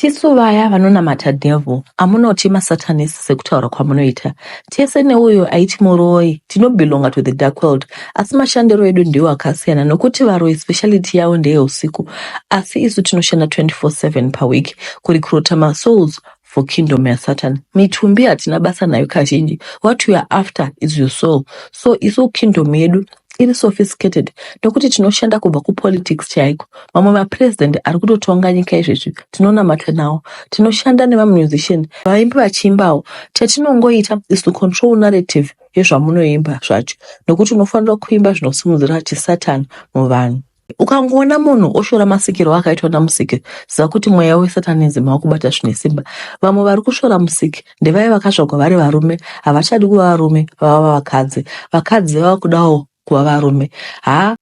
tisu vaya vanonamata devil amunoti masatanist sekutaura kwamunoita. Tese neuyo aiti muroi tinobelonga to the dark world, asi mashandiro edu ndiwo akasiyana nokuti varoi speciality yavo ndeyeusiku, asi isu tinoshanda 24/7 per week kurecruita masouls for kingdom ya Satan. Mitumbi hatina basa nayo kazhinji. What we are after is your soul. So isu kingdom yedu iri sophisticated nokuti tinoshanda kubva kupolitics chaiko. Mamwe mapresident ari kutotonga nyika izvezvi tinonamata nawo. Tinoshanda nemamusician vaimbi vachimbawo. Chatinongoita is to control narrative yezvamunoimba zvacho, nokuti unofanira kuimba zvinosimudzira chisatan muvanhu. Ukangoona munhu oshora masikiro akaitwa namusiki, ziva kuti mweya wesatanism wakubata zvine simba. Vamwe vari kushora musiki ndevaya vakazvagwa vari varume, havachadi kuva varume, vava vakadzi. Vakadzi vava kudawo kuva varume.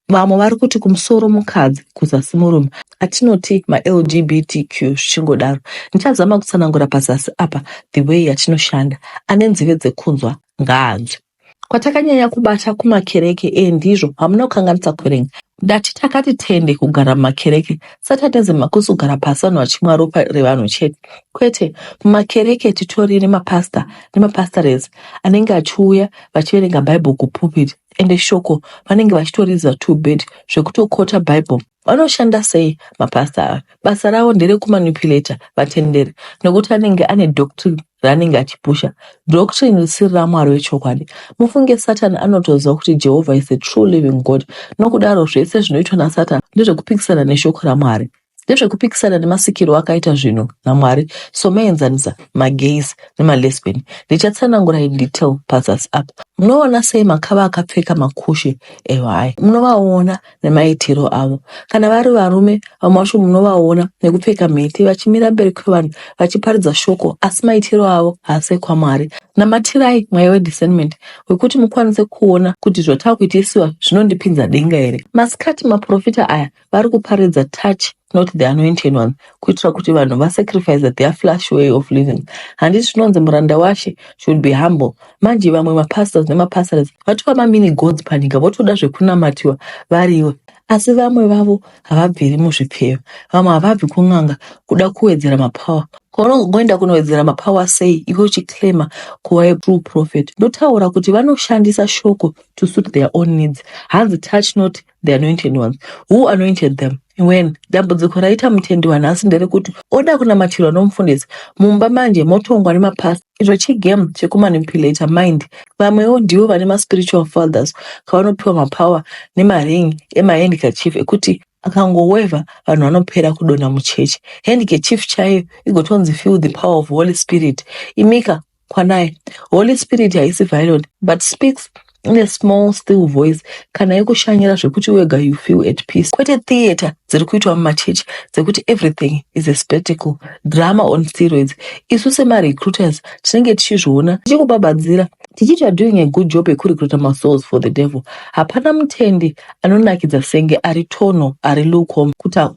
Vamwe vari kuti kumusoro mukadzi kuzasi murume. Atinoti ma-LGBTQ zvichingodaro. Ndichazama kutsanangura pazasi apa the way yatinoshanda. Ane nzeve dzekunzwa ngaanzwe. Kwatakanyanya kubata kumakereke ndizvo hamuna kukanganisa kwerenga. Ndati takati tende kugara mumakereke, Satanism hakusi kugara pasi vanhu vachimwa ropa revanhu chete. Kwete, mumakereke titori nemapasta nemapastoress anenge achiuya vachiverenga Bible kupulpit, ende shoko vanenge vachitoriza 2 bed zvekutokota Bible. Vanoshanda sei mapasta ava? Basa ravo nderekumanipulata vatenderi, nokuti anenge ane doctrine raanenge achipusha. Doctrine risiri raMwari wechokwadi. Mufunge Satan anotoziva kuti Jehovah is a true living God. Nokudaro zvese zvinoitwa naSatan ndezvekupikisana neshoko raMwari. Ndezvekupikisana nemasikiro akaita zvinhu naMwari. So maenzanisa magays nemalesbian. Ndichatsanangura in detail pazasi apa. Munoona sei makava akapfeka makushe ehwai. Munovaona nemaitiro avo. Kana vari varume, vamwe vacho munovaona nekupfeka mhete vachimira mberi kwevanhu vachiparidza shoko, asi maitiro avo haasi kwaMwari. Namatirai mweya wediscernment wekuti mukwanise kuona kuti zvatakuitisiwa zvinondipinza denga here. Masikati maprofita aya vari kuparidza touch not the anointed one, kuitira kuti vanhu vasacrifice their flesh way of living. Handiti zvinonzi muranda washe should be humble. Manje vamwe mapastors nemapastors vatova mamini gods panyika, votoda zvekunamatiwa variwo. Asi vamwe vavo havabviri muzvipfeyo, vamwe havabvi kun'anga kuda kuwedzera mapower. Kwaunongoenda kunowedzera mapower sei iwe uchiclaima kuva true prophet? Ndotaura kuti vanoshandisa shoko to suit their own needs. Hanzi touch not the anointed ones. Who anointed them? When dambudziko raita mutendi wanhasi nderekuti oda kunamatirwa nomufundisi, mumba manje motongwa nemapasta. Izvo chigame chekumanipulata mind. Vamwewo ndivo vane maspiritual fathers kavanopiwa mapower nemaring emahandkerchief ekuti akangoweva vanhu vanopera kudonha muchechi. Handkerchief chaiyo igotonzi feel the power of Holy Spirit. Imika kwanaye. Holy Spirit haisi violent but speaks in a small still voice. Kana yekushanyira zvekuti wega you feel at peace. Kwete theater dziri kuitwa mumachechi dzekuti everything is a spectacle, drama on steroids. Isu sema-recruiters tinenge tichizviona tichikubabadzira tichiti doing a good job yekurecruita masouls for the devil. Hapana mutendi anonakidza senge ari tono ari lukewarm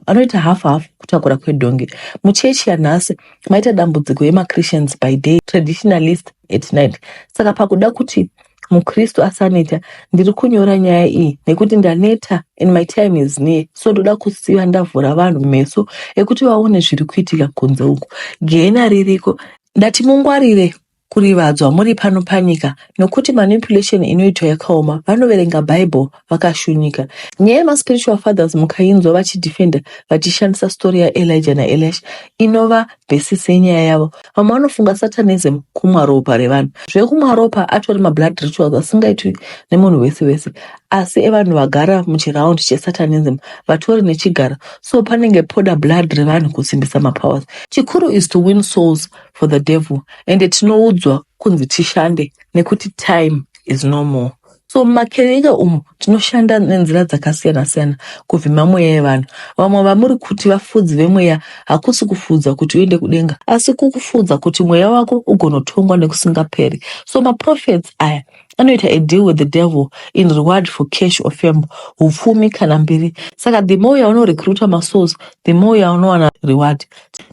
anoita half kutakura kwedhongi. Muchechi yanhasi maita dambudziko yema-Christians by day, traditionalist at night. Saka pakuda kuti muKristu asaneta, ndiri kunyora nyaya iyi nekuti ndaneta and my time is near. So ndoda kusiya ndavhura vanhu meso ekuti vaone zviri kuitika kunze uku. Gehena ririko. Ndati mungwarire kurivadzwa muri pano panyika nokuti manipulation inoitwa yakaoma. Vanoverenga Bible vakashunyika. Nyaya yema-spiritual fathers mukainzwa vachidefenda vachishandisa story yaElijah naElisha inova basis yenyaya yavo. Vamwe vanofunga Satanism kumwa ropa revanhu. Zvekumwa ropa atori ma-blood rituals asingaitwi nemunhu wese wese, asi evanhu vagara muchiraundi cheSatanism vatori nechigara. So panenge poda blood revanhu kusimbisa mapowers. Chikuru is to win souls for the devil, and tinoudzwa kunzi tishande nekuti time is no more. So mumakereke umu tinoshanda nenzira dzakasiyana-siyana kuvhima mweya yevanhu. Vamwe vamuri kuti vafudzi vemweya hakusi kufudza kuti uende kudenga, asi kukufudza kuti mweya wako ugonotongwa nekusingaperi. So maprophets aya anoita a deal with the devil in reward for cash or fame, hupfumi kana mbiri. Saka the more yaunorecruita masouls, the more yaunowana reward.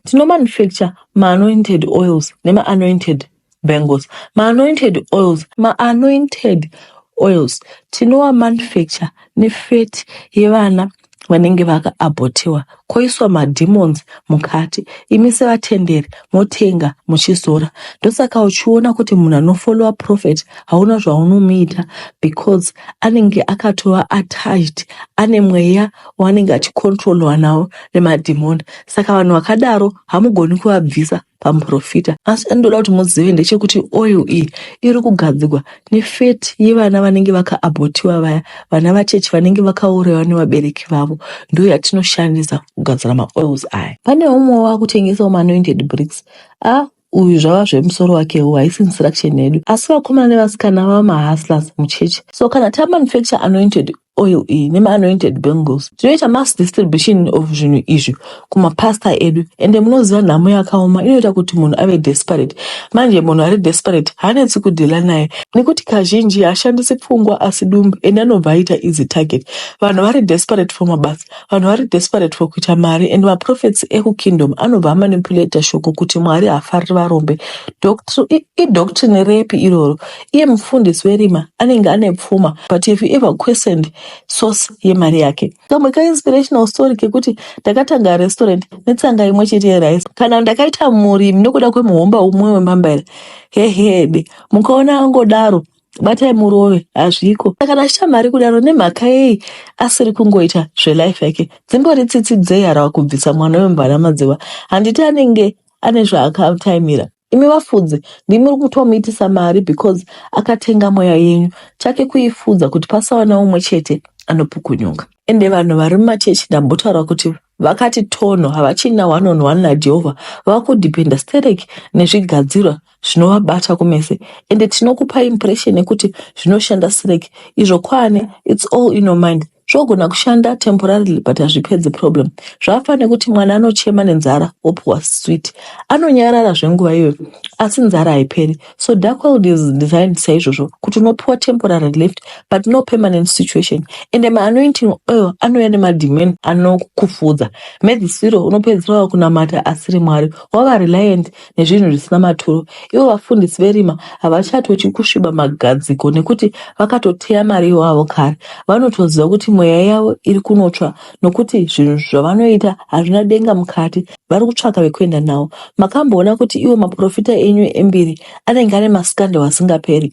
Tinomanufacture ma-anointed oils nema-anointed bangles. Ma-anointed oils tinowa manufacture nefat yevana vanenge vaka-abortiwa koiswa mademons mukati, imi sevatenderi motenga muchizora. Ndosaka uchiona kuti munhu anofollowa prophet hauna zvaunomuita, because anenge akatova attached, ane mweya waanenge achikontrolwa nawo nemadhimoni. Saka vanhu vakadaro hamugoni kuvabvisa pamuprofita. Asi anoda kuti muzive ndechekuti oil iyi iri kugadzirwa nefeti yevana vanenge vakaabhotiwa, vaya vana vachechi vanenge vakaurayiwa nevabereki vavo, ndiyo yatinoshandisa kugadzira maoils aya. Pane umwe wakutengesawo maanointed bricks. Uyu zvava zvemusoro wakewo, haisi instruction yedu, asi vakomana nevasikana vava mahustlers muchechi. So kana tamanufacture anointed oil iyi nema-anointed bangles, tinoita mass distribution of zvinhu izvi kumapasta edu, ende munoziva nhamo yakaoma inoita kuti munhu ave desperate. Manje munhu ari desperate haanetsi kudhila naye, nekuti kazhinji haashandisi pfungwa asi dumbu, ende anobva aita easy target. Vanhu vari desperate for mabasa, vanhu vari desperate for kuita mari, ende maprofits ekukingdom anobva amanipulata shoko kuti Mwari hafariri varombe. Idoctrine repi iroro? Iye mufundisi werima anenge ane pfuma, but if you ever questioned source yemari yake. Kamwe ka-inspirational story kekuti ndakatanga restaurant netsanga imwe chete yerice, kana ndakaita murimi nokuda kwemuhomba umwe wemambaira, hehede mukaona angodaro batai murove, hazviko. Saka ndachita mari kudaro nemhaka yei asiri kungoita zvelife yake. Dzimboritsitsidzei harava kubvisa mwana wembana madziva, handiti anenge ane zvaakataimira. Imi vafudzi ndimi kutomuitisa mari because akatenga mweya yenyu, chake kuifudza kuti pasawa naumwe chete anopukunyuka. Ende vanhu vari mumachechi ndambotaura kuti vakati tono, havachina one on one naJehovha, vakudhipenda stereki nezvigadzirwa zvinovabata kumese. Ende tinokupa impression yekuti zvinoshanda stereki, izvo kwane, it's all in your mind. Zvogona kushanda temporarily but hazvipedzi problem. Zvafa nekuti mwana anochema nenzara opuwa sweet, anonyarara zvenguva iyoyo asi nzara haiperi. So Darkworld is designed saizvozvo kuti unopuwa temporary lift but no permanent situation. Ende ma-anointing oil anouya nemadhimeni anokufudza. Medzisiro unopedzisira kunamata asiri Mwari, wava reliant nezvinhu zvisina maturo. Ivo vafundisi verima havachatoti kusviba magadziko nekuti vakatoteya mari wavo kare. Vanotoziva kuti mweya yavo iri kunotsva nokuti zvinhu zvavanoita hazvina denga mukati, vari kutsvaka vekuenda nawo. Makamboona kuti iwo maprofita enyu embiri anenge ane masikandle asingaperi.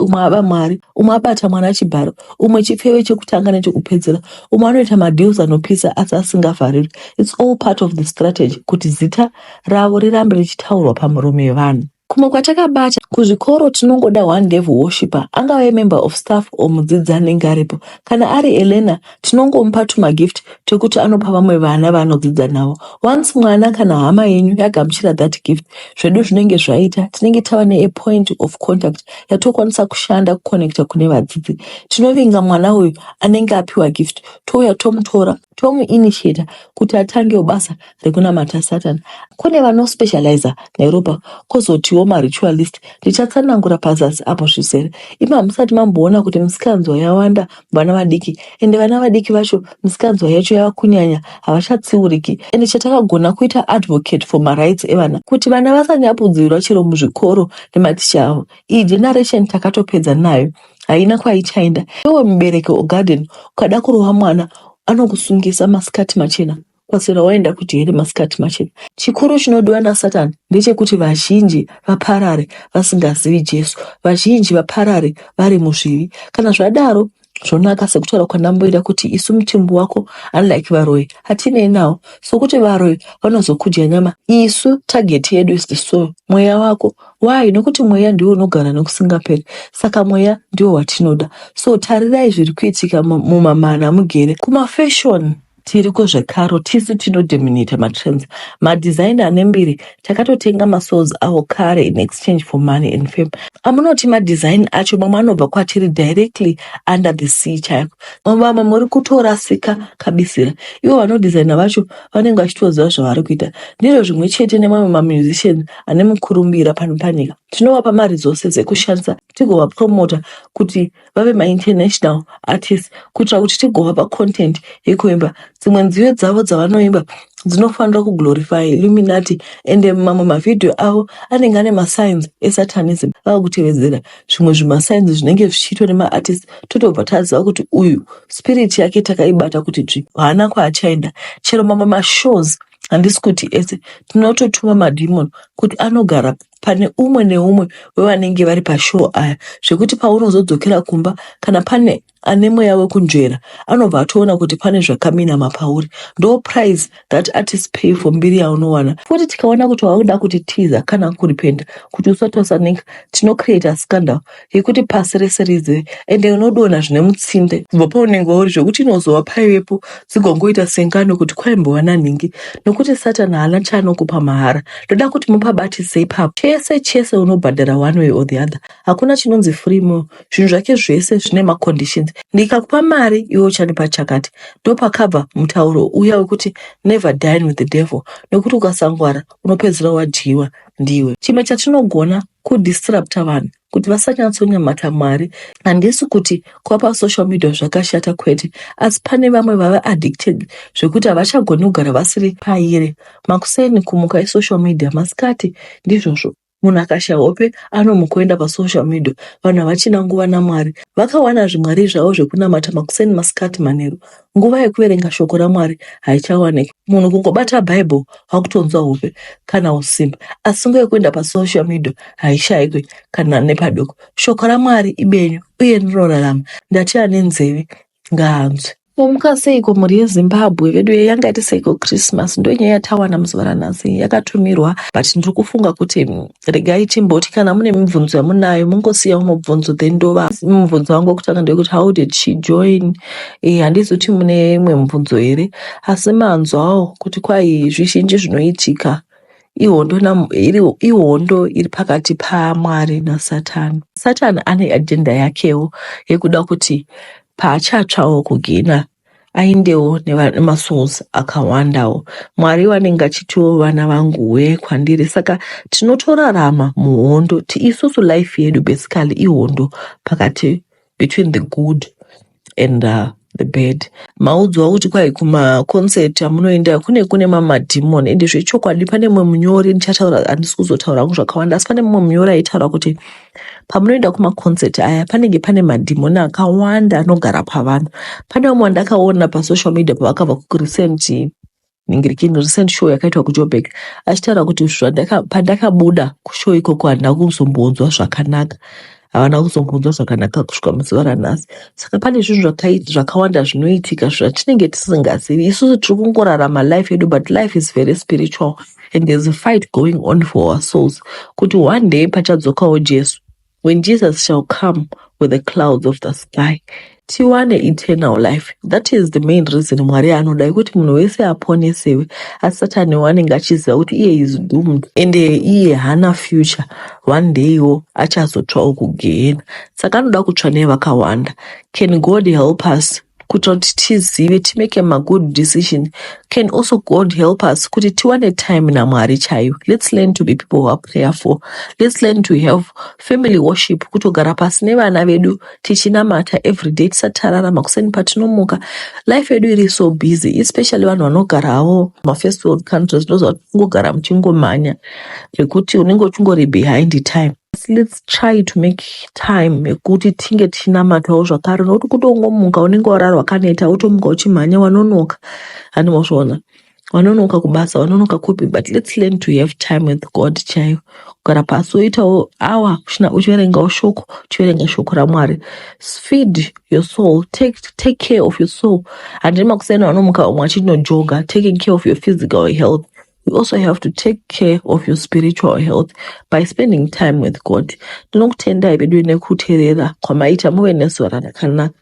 Umwe aba Mwari, umwe abata mwana chibharo, umwe chipfewe chekutanga nechekupedzera, umwe anoita madeals anopisa asi asingavharirwi. It's all part of the strategy kuti zita ravo rirambe richitaurwa pamuromo yevanhu. Kumwe kwatakabata kuzvikoro tinongoda one devil worshipper, angave member of staff or mudzidzi anenge aripo. Kana ari Elena tinongomupa tumagift twekuti anopa vamwe vana vanodzidza navo. Once mwana kana hama yenyu yagamuchira that gift, zvedu zvinenge zvaita, tinenge tava ne point of contact yatokwanisa kushanda kuconnecta kune vadzidzi. Tinovinga mwana uyu anenge apiwa gift, touya tomutora, tomu-initiata kuti atangewo basa rekunamata Satani. Kune vanospecializa neropa, kozotiwo maritualist. Ndichatsanangura pazasi apo zvizere. Imi hamusati mamboona kuti misikanzwa yawanda vana vadiki, ende vana vadiki vacho misikanzwa yacho yava kunyanya, havachatsiuriki. Ende chatakagona kuita advocate for marights evana, kuti vana vasanyapudzirwa chero muzvikoro nematicha avo. Iyi generation takatopedza nayo, haina kwaichaenda. Iwe mubereki ogarden ukada kurova mwana anokusungisa masikati machena, kwasera waenda kuti here masikati machena. Chikuru chinodiwa naSatani ndechekuti vazhinji vaparare vasingazivi Jesu, vazhinji vaparare vari muzvivi. Kana zvadaro zvonaka sekutaura kwandamboita kuti isu mutimbo wako unlike varoyi hatinei nawo, sokuti varoyi vanozokudya nyama, isu target yedu is the soul, mweya wako. Why? Nokuti mweya ndiwo unogara nokusingaperi, saka mweya ndiwo watinoda. So tarirai zviri kuitika mumamana mugere kumafashion tiriko zvekaro, tisi tinodominata matrends. Madesigner anembiri takatotenga masouls avo kare in exchange for money and fame. Amunoti madesign acho mamwe anobva kwatiri directly under the sea chaiko, vamwe muri kutorasika kabisira. Ivo vanodesigner vacho vanenge vachitoziva zvavari kuita. Ndizvo zvimwe chete nemamwe mamusicians ane mukurumbira pano panyika. Tinovapa maresources ekushandisa tigovapromota kuti vave mainternational artists, kuitira kuti tigovapa content yekuimba dzimwe nziyo dzavo dzavanoimba dzinofanira kuglorify Illuminati, ende mamwe mavhidhiyo avo anenge ane masigns esatanism. Vakutevedzera zvimwe zvimasigns zvinenge zvichiitwa nemaartist, totobva taziva kuti uyu spirit yake takaibata kuti tsvi, haana kwaachaenda. Chero mamwe mashows handisi kuti ese, tinototuma madhimoni kuti anogara pane umwe neumwe wevanenge vari pashow aya, zvekuti paunozodzokera kumba kana pane ane mweya wekunzvera anobva atoona kuti pane zvakaminama pauri. Ndo price that artists pay for mbiri yaunowana. Futi tikaona kuti wakuda kuti tiza kana kuripenda kuti usati wasanika, tinocreata scandal yekuti pasi rese rizive, ende unodona zvine mutsinde kubva paunenge uri, zvekuti inozowa paiwepo dzigongoita sengano kuti kwaimbowana nhingi, nokuti Satani haana chaanokupa mahara. Ndoda kuti mupabatise ipapo. Chese unobhadhara one way or the other. Hakuna chinonzi free meal. Zvinhu zvake zvese zvine maconditions. Ndikakupa mari iwe uchandipa chakati. Ndopakabva mutauro uya wekuti never dine with the devil. Nokuti ukasangwara unopedzera wadyiwa ndiwe. Chimwe chatinogona kudisrupta vanhu kuti vasanyatsonyamata Mwari handisi kuti kwapa social media zvakashata kwete, asi pane vamwe vava addicted zvekuti havachagoni kugara vasiri paire. Makuseni kumuka esocial media, masikati ndizvozvo. Munhu akashaya hope anomukoenda pasocial media, vanhu havachina nguva naMwari. Vakawana zvimwari zvavo zvekunamata makuseni, masikati, manheru. Nguva yekuverenga shoko raMwari haichawaniki. Munhu kungobata Bible hakutonzwa hope kana usimba, asi nguva yekuenda pasocial media haishayikwi kana nepadoko. Shoko raMwari ibenyu uye rinorarama. Ndati ane nzeve ngaanzwe. Muka seiko mhuri yeZimbabwe vedu yanga iti seiko Christmas ndonyaya yatawana muzuva ranhasi yakatumirwa, but ndiri kufunga kuti regai timboti kana mune mibvunzo yamunayo mungosiya mubvunzo, then ndova mubvunzo wangu wokutanga ndekuti how did she join. Handizoti mune imwe mubvunzo here, asi manzwawo kuti kwai zvizhinji zvinoitika ihondo iri pakati paMwari naSatani. Satani ane agenda yakewo yekuda kuti paachatsvawo kugena aindewo nemasouls akawandawo. Mwari wanenge achitiwo vana vanguwe kwandiri, saka tinotorarama muhondo. Isusu life yedu basically ihondo pakati between the good and the bad. Maudzwa kuti kwai kumaconcert amunoenda kune mamadhimoni, ende zvechokwadi pane mumwe munyori, ndichataura handisi kuzotaura zvakawanda, asi pane mumwe munyori aitaura kuti pamunoenda kumaconcert aya panenge pane madhimoni akawanda anogara pavanhu. Pane umwe wandakaona pasocial media pavakabva kurecent show yakaitwa kuJoburg, achitaura kuti pandakabuda kushow ikoko handina kuzombonzwa zvakanaka, havana kuzombonzwa zvakanaka kusvika muzuva ranhasi. Saka pane zvinhu zvakawanda zvinoitika zvatinenge tisingazivi. Isusu tiri kungorarama life yedu, but life is very spiritual and there's a fight going on for our souls, kuti one day pachadzokawo Jesu. When Jesus shall come with the clouds of the sky, tiwane eternal life. That is the main reason Mwari anoda kuti munhu wese aponesewe, asi Satani wanenge achiziva kuti iye is doomed ende iye hana future. One day iwo achazotsvawo kugehena. Saka anoda kutsva nevakawanda. Can God help us kuti tizive, timake a good decision? Can also God help us kuti tiwane time naMwari chaiyo? Let's learn to be people who are prayerful. Let's learn to have family worship, kutogara pasi nevana vedu tichinamata everyday, tisatarara makuseni patinomuka. Life yedu iri so busy, especially vanhu vanogarawo first world countries, ndoza kungogara muchingomhanya zvekuti unenge uchingori behind time. Let's try to make time yekuti tinge tinamatawo zvakare, nokuti kutongomuka unenge warara wakaneta utomuka uchimhanya wanonoka. Handimozviona wanonoka kubasa, wanonoka kupi, but let's learn to have time with God chaiyo. Kugara pasi woitawo hour uchiverengawo shoko, uchiverenga shoko raMwari. Feed your soul, take care of your soul. Handiri makuseni wanomuka umwe achinojoga, taking care of your physical health. You also have to take care of your spiritual health by spending time with God. Ndinokutendai vedu nekuteerera kwamaita, muve nezuva rakanaka.